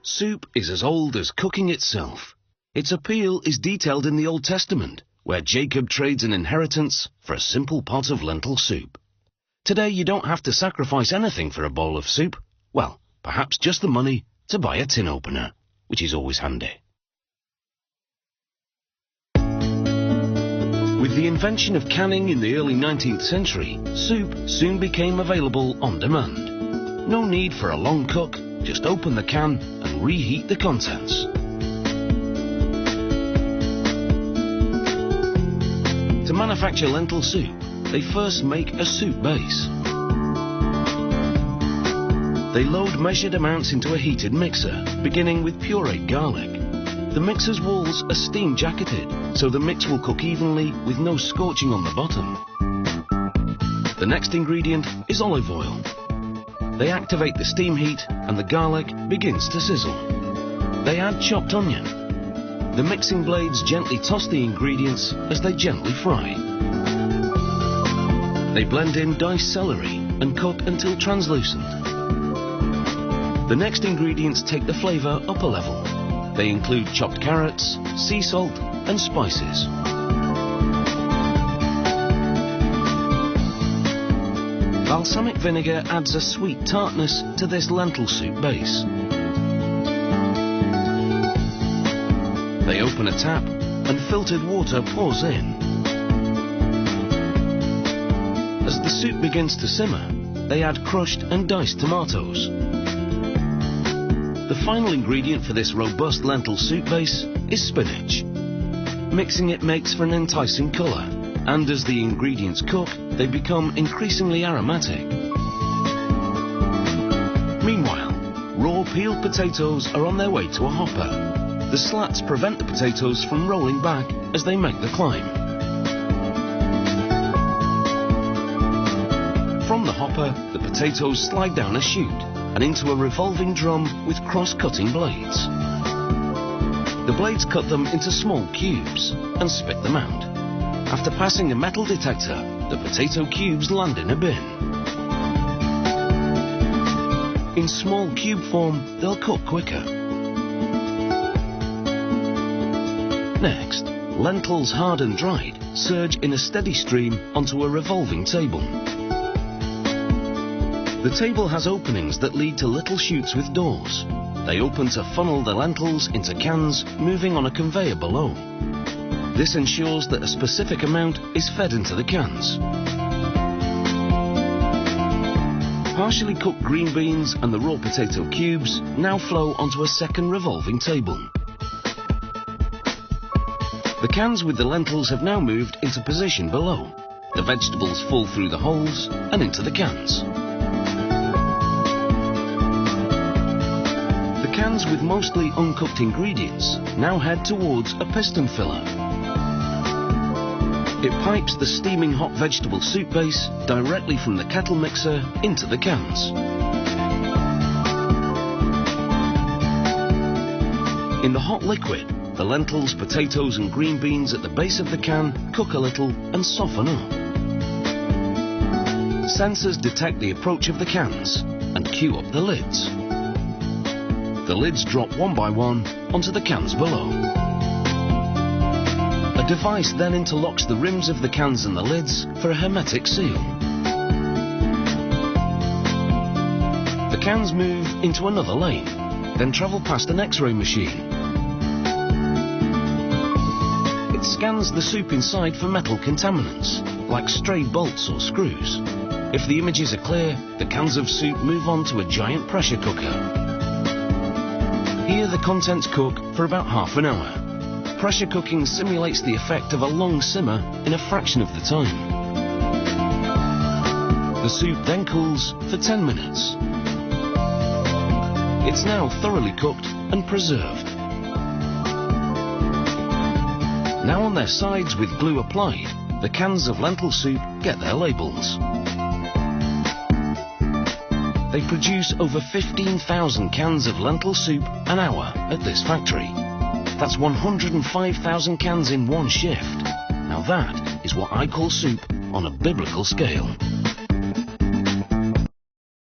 Soup is as old as cooking itself. Its appeal is detailed in the Old Testament, where Jacob trades an inheritance for a simple pot of lentil soup. Today you don't have to sacrifice anything for a bowl of soup. Well, perhaps just the money to buy a tin opener, which is always handy. With the invention of canning in the early 19th century, soup soon became available on demand. No need for a long cook, just open the can and reheat the contents. To manufacture lentil soup, they first make a soup base. They load measured amounts into a heated mixer, beginning with pureed garlic. The mixer's walls are steam jacketed, so the mix will cook evenly with no scorching on the bottom. The next ingredient is olive oil. They activate the steam heat and the garlic begins to sizzle. They add chopped onion. The mixing blades gently toss the ingredients as they gently fry. They blend in diced celery and cook until translucent. The next ingredients take the flavour up a level. They include chopped carrots, sea salt and spices. Balsamic vinegar adds a sweet tartness to this lentil soup base. They open a tap and filtered water pours in. As the soup begins to simmer, they add crushed and diced tomatoes. The final ingredient for this robust lentil soup base is spinach. Mixing it makes for an enticing colour, and as the ingredients cook, they become increasingly aromatic. Meanwhile, raw peeled potatoes are on their way to a hopper. The slats prevent the potatoes from rolling back as they make the climb. From the hopper, the potatoes slide down a chute and into a revolving drum with cross-cutting blades. The blades cut them into small cubes and spit them out. After passing a metal detector, the potato cubes land in a bin. In small cube form, they'll cook quicker. Next, lentils hard and dried surge in a steady stream onto a revolving table. The table has openings that lead to little chutes with doors. They open to funnel the lentils into cans, moving on a conveyor below. This ensures that a specific amount is fed into the cans. Partially cooked green beans and the raw potato cubes now flow onto a second revolving table. The cans with the lentils have now moved into position below. The vegetables fall through the holes and into the cans. The cans with mostly uncooked ingredients now head towards a piston filler. It pipes the steaming hot vegetable soup base directly from the kettle mixer into the cans. In the hot liquid, the lentils, potatoes and green beans at the base of the can cook a little and soften up. Sensors detect the approach of the cans and cue up the lids. The lids drop one by one onto the cans below. A device then interlocks the rims of the cans and the lids for a hermetic seal. The cans move into another lane, then travel past an X-ray machine. It scans the soup inside for metal contaminants, like stray bolts or screws. If the images are clear, the cans of soup move on to a giant pressure cooker. Here the contents cook for about half an hour. Pressure cooking simulates the effect of a long simmer in a fraction of the time. The soup then cools for 10 minutes. It's now thoroughly cooked and preserved. Now on their sides with glue applied, the cans of lentil soup get their labels. They produce over 15,000 cans of lentil soup an hour at this factory. That's 105,000 cans in one shift. Now that is what I call soup on a biblical scale.